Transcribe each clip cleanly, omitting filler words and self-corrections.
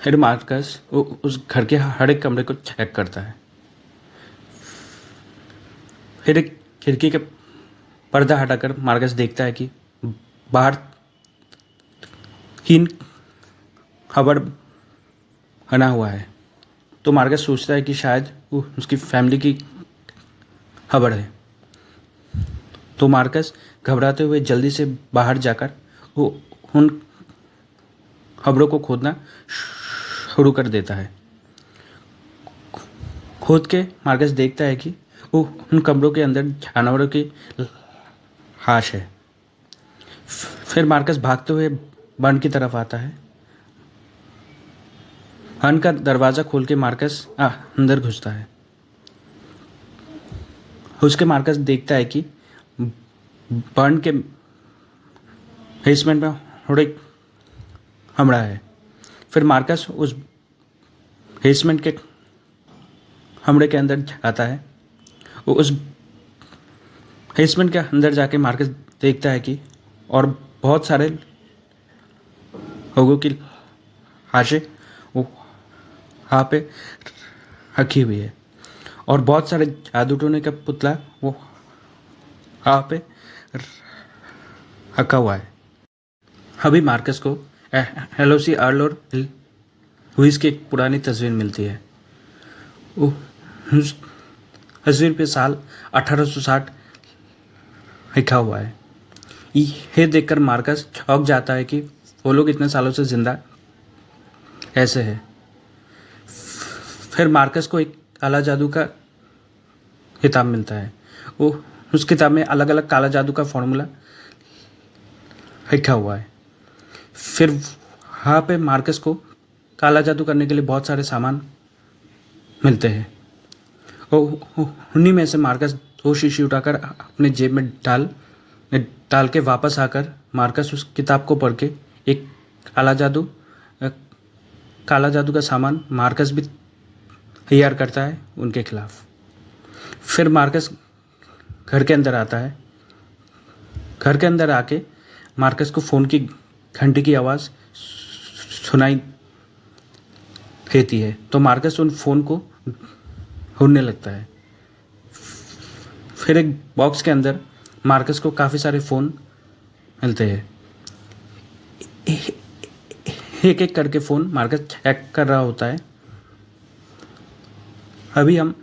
फिर मार्कस उस घर के हर एक कमरे को चेक करता है। फिर एक खिड़की के पर्दा हटाकर मार्कस देखता है कि बाहर 3 खबर बना हुआ है। तो मार्कस सोचता है कि शायद वो उसकी फैमिली की खबर है। तो मार्कस घबराते हुए जल्दी से बाहर जाकर वो उन खबरों को खोदना शुरू कर देता है। खोद के मार्कस देखता है कि वो उन कमरों के अंदर जानवरों की लाश है। फिर मार्कस भागते हुए वन की तरफ आता है। वन का दरवाज़ा खोल के मार्कस अंदर घुसता है। उसके मार्कस देखता है कि वन के बेसमेंट में थोड़े कमरा है। फिर मार्कस उस बेसमेंट के कमरे के अंदर जाता है। वो उस बेसमेंट के अंदर जाके मार्कस देखता है कि और बहुत सारे लोगों की लाशें वो वहाँ पे रखी हुई है और बहुत सारे जादू टोने का पुतला वो वहाँ पे रखा हुआ है। अभी मार्कस को एलोसी अर्ल और लुइस की एक पुरानी तस्वीर मिलती है। वो उस तस्वीर पे साल 1860 लिखा हुआ है। ये देखकर मार्कस चौंक जाता है कि वो लोग इतने सालों से जिंदा कैसे है। फिर मार्कस को एक काला जादू का किताब मिलता है। वो उस किताब में अलग अलग काला जादू का फॉर्मूला लिखा हुआ है। फिर वहाँ पे मार्कस को काला जादू करने के लिए बहुत सारे सामान मिलते हैं। उन्हीं में से मार्कस 2 शीशी उठाकर अपने जेब में डाल के वापस आकर मार्कस उस किताब को पढ़ के एक काला जादू का सामान मार्कस भी तैयार करता है उनके खिलाफ। फिर मार्कस घर के अंदर आता है। घर के अंदर आके मार्कस को फ़ोन की घंटी की आवाज़ सुनाई देती है। तो मार्कस उन फ़ोन को ढूंढने लगता है। फिर एक बॉक्स के अंदर मार्कस को काफ़ी सारे फ़ोन मिलते हैं। एक एक करके फ़ोन मार्कस चेक कर रहा होता है। अभी हम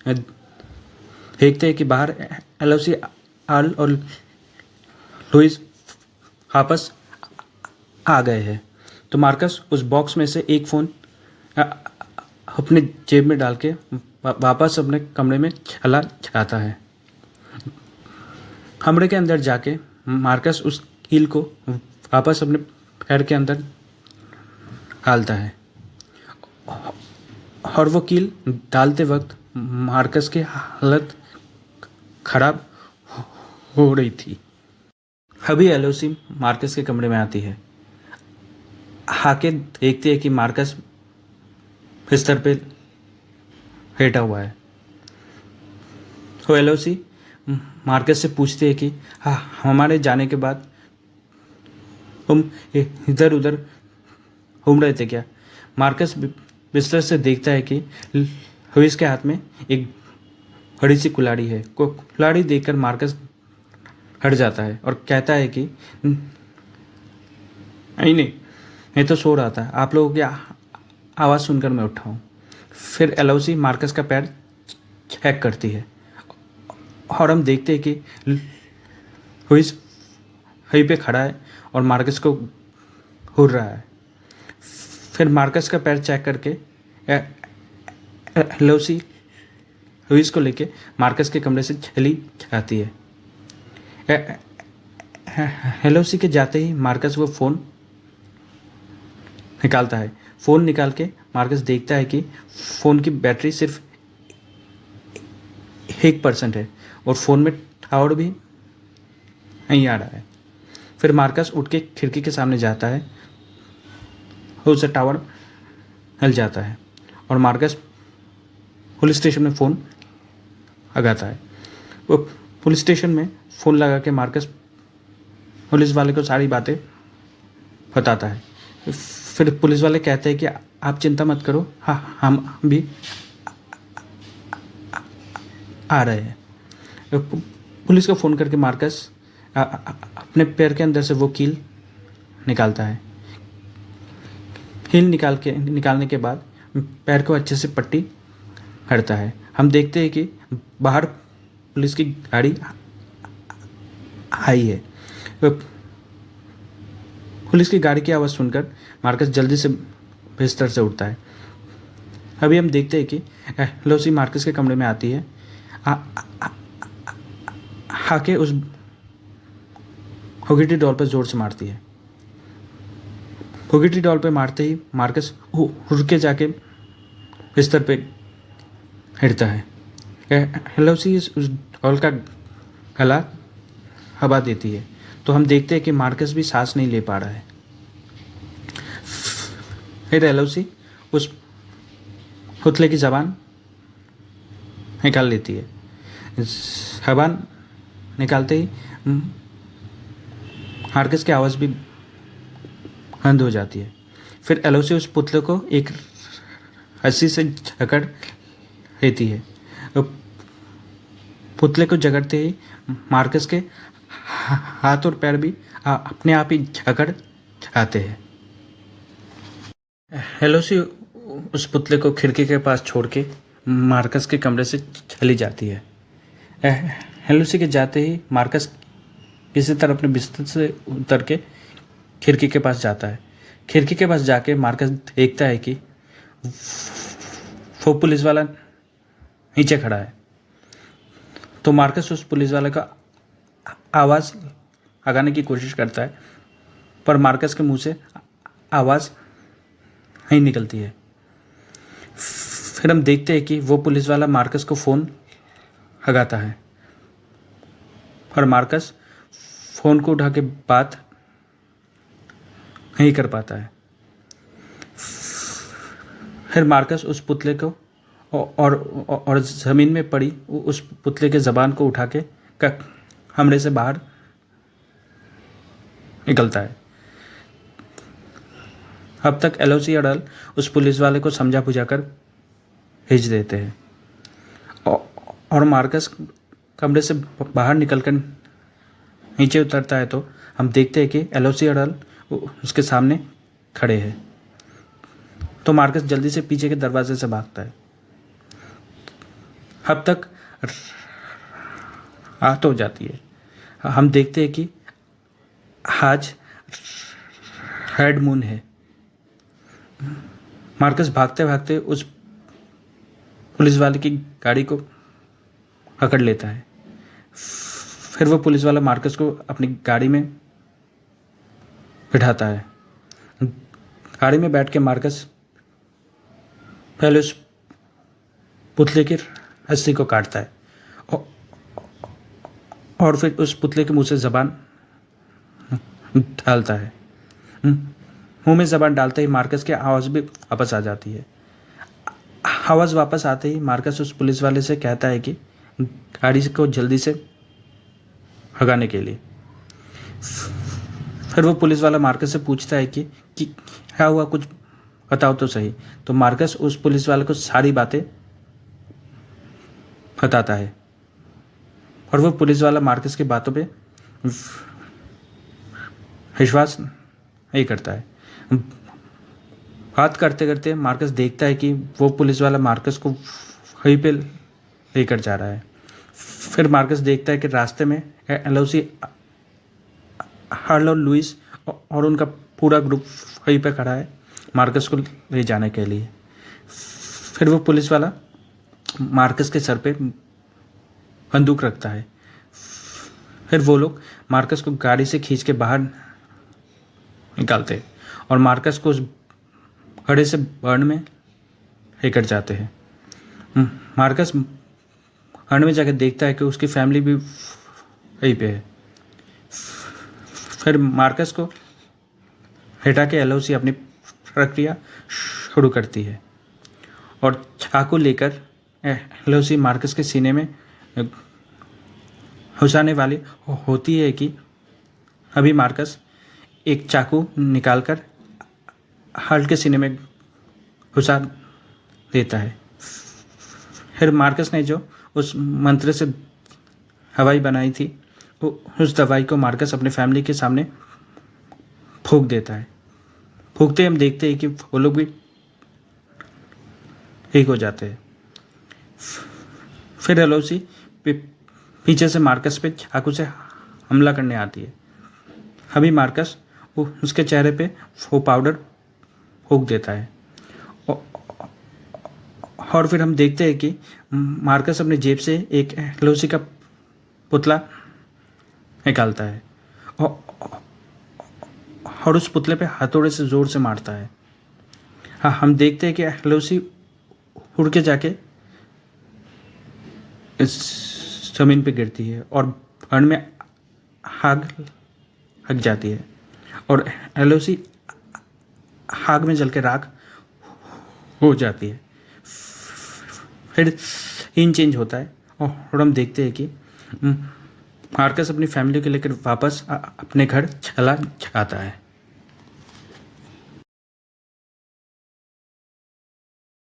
देखते हैं कि बाहर एलोसी अर्ल और लुइस वापस आ गए हैं। तो मार्कस उस बॉक्स में से एक फ़ोन अपने जेब में डाल के वापस अपने कमरे में चला जाता है। कमरे के अंदर जाके मार्कस उस कील को वापस अपने पैर के अंदर डालता है और वो कील डालते वक्त मार्कस की हालत खराब हो रही थी। अभी एलोसी मार्कस के कमरे में आती है। आके देखती है कि मार्कस बिस्तर पे लेटा हुआ है। तो एलोसी मार्कस से पूछती है कि हमारे जाने के बाद तुम इधर उधर घूम रहे थे क्या। मार्कस बिस्तर से देखता है कि लुइस के हाथ में एक बड़ी सी कुल्हाड़ी है। कुल्हाड़ी देखकर मार्कस हट जाता है और कहता है कि नहीं, मैं तो सो रहा था, आप लोगों की आवाज़ सुनकर मैं उठा हूँ। फिर एलोसी मार्कस का पैर चेक करती है और हम देखते हैं कि लुइस वहीं पे खड़ा है और मार्कस को घूर रहा है। फिर मार्कस का पैर चेक करके एलोसी लुइस को लेके मार्कस के कमरे से चली जाती है। एलोसी के जाते ही मार्कस वो फ़ोन निकालता है। फ़ोन निकाल के मार्कस देखता है कि फ़ोन की बैटरी सिर्फ 1% है और फ़ोन में टावर भी नहीं आ रहा है। फिर मार्कस उठ के खिड़की के सामने जाता है। उससे टावर हिल जाता है और मार्कस पुलिस स्टेशन में फ़ोन लगाता है। वो पुलिस स्टेशन में फ़ोन लगा के मार्कस पुलिस वाले को सारी बातें बताता है। फिर पुलिस वाले कहते हैं कि आप चिंता मत करो, हाँ हम भी आ रहे हैं। पुलिस को फ़ोन करके मार्कस अपने पैर के अंदर से वो कील निकालता है। कील निकालने के बाद पैर को अच्छे से पट्टी करता है। हम देखते हैं कि बाहर पुलिस की गाड़ी आई है। पुलिस की गाड़ी की आवाज़ सुनकर मार्कस जल्दी से बिस्तर से उठता है। अभी हम देखते हैं कि एलोसी मार्कस के कमरे में आती है। आके उस होगिटी डॉल पर जोर से मारती है। होगिटी डॉल पे मारते ही मार्कस उड़ के जाके बिस्तर पे हिड़ता है। एलोसी उस डॉल का गला हवा देती है, तो हम देखते हैं कि मार्कस भी सांस नहीं ले पा रहा है। फिर एलोसी उस पुतले की ज़बान निकाल लेती है। ज़बान निकालते ही मार्कस की आवाज़ भी बंद हो जाती है। फिर एलोसी उस पुतले को एक रस्सी से जकड़ लेती है। पुतले को जकड़ते ही मार्कस के हाथ और पैर भी अपने आप ही जकड़ जाते हैं। एलोसी उस पुतले को खिड़की के पास छोड़ के मार्कस के कमरे से चली जाती है। एलोसी के जाते ही मार्कस किसी तरह अपने बिस्तर से उतर के खिड़की के पास जाता है। खिड़की के पास जाके मार्कस देखता है कि वो पुलिस वाला नीचे खड़ा है। तो मार्कस उस पुलिस वाले का आवाज़ लगाने की कोशिश करता है, पर मार्कस के मुंह से आवाज़ नहीं निकलती है। फिर हम देखते हैं कि वो पुलिस वाला मार्कस को फ़ोन लगाता है, पर मार्कस फ़ोन को उठा के बात नहीं कर पाता है। फिर मार्कस उस पुतले को और ज़मीन में पड़ी उस पुतले के ज़बान को उठा के कमरे से बाहर निकलता है। अब तक एलोसी अडल उस पुलिस वाले को समझा बुझाकर भेज देते हैं और मार्कस कमरे से बाहर निकलकर नीचे उतरता है, तो हम देखते हैं कि एलोसी अडल उसके सामने खड़े हैं। तो मार्कस जल्दी से पीछे के दरवाजे से भागता है। अब तक रात हो जाती है। हम देखते हैं कि आज रेड मून है। मार्कस भागते भागते उस पुलिस वाले की गाड़ी को पकड़ लेता है। फिर वो पुलिस वाला मार्कस को अपनी गाड़ी में बिठाता है। गाड़ी में बैठ के मार्कस पहले उस पुतले की रस्सी को काटता है और फिर उस पुतले के मुंह से ज़बान डालता है। मुंह में ज़बान डालते ही मार्कस की आवाज़ भी वापस आ जाती है। आवाज़ वापस आते ही मार्कस उस पुलिस वाले से कहता है कि गाड़ी को जल्दी से भगाने के लिए। फिर वो पुलिस वाला मार्कस से पूछता है कि क्या हुआ, कुछ बताओ तो सही। तो मार्कस उस पुलिस वाले को सारी बातें बताता है और वो पुलिस वाला मार्कस की बातों पे विश्वास नहीं करता है। बात करते करते मार्कस देखता है कि वो पुलिस वाला मार्कस को वहीं पे लेकर जा रहा है। फिर मार्कस देखता है कि रास्ते में एलोसी हार्लो लुइस और उनका पूरा ग्रुप वहीं पे खड़ा है मार्कस को ले जाने के लिए। फिर वो पुलिस वाला मार्कस के सर पे बंदूक रखता है। फिर वो लोग मार्कस को गाड़ी से खींच के बाहर निकालते हैं और मार्कस को उस घड़े से बर्न में लेकर जाते हैं। मार्कस बर्न में जाकर देखता है कि उसकी फैमिली भी वहीं पे है। फिर मार्कस को हटा के एलोसी अपनी प्रक्रिया शुरू करती है और चाकू लेकर एलोसी मार्कस के सीने में घुसाने वाली होती है कि अभी मार्कस एक चाकू निकालकर हल्के सीने में घुसा देता है। फिर मार्कस ने जो उस मंत्र से दवाई बनाई थी, वो उस दवाई को मार्कस अपने फैमिली के सामने फूंक देता है। फूंकते हम देखते हैं कि वो लोग भी ठीक हो जाते हैं। फिर एलोसी पीछे से मार्कस पे चाकू से हमला करने आती है। अभी मार्कस उसके चेहरे पे वो पाउडर फूंक देता है और फिर हम देखते हैं कि मार्कस अपने जेब से एक एलोसी का पुतला निकालता है और उस पुतले पे हथौड़े से ज़ोर से मारता है। हाँ, हम देखते हैं कि एलोसी उड़ के जाके इस ज़मीन पे गिरती है और बर्न में आग लग जाती है और एलोसी आग में जल के राख हो जाती है। फिर सीन चेंज होता है और हम देखते हैं कि मार्कस अपनी फैमिली को लेकर वापस अपने घर चला जाता है।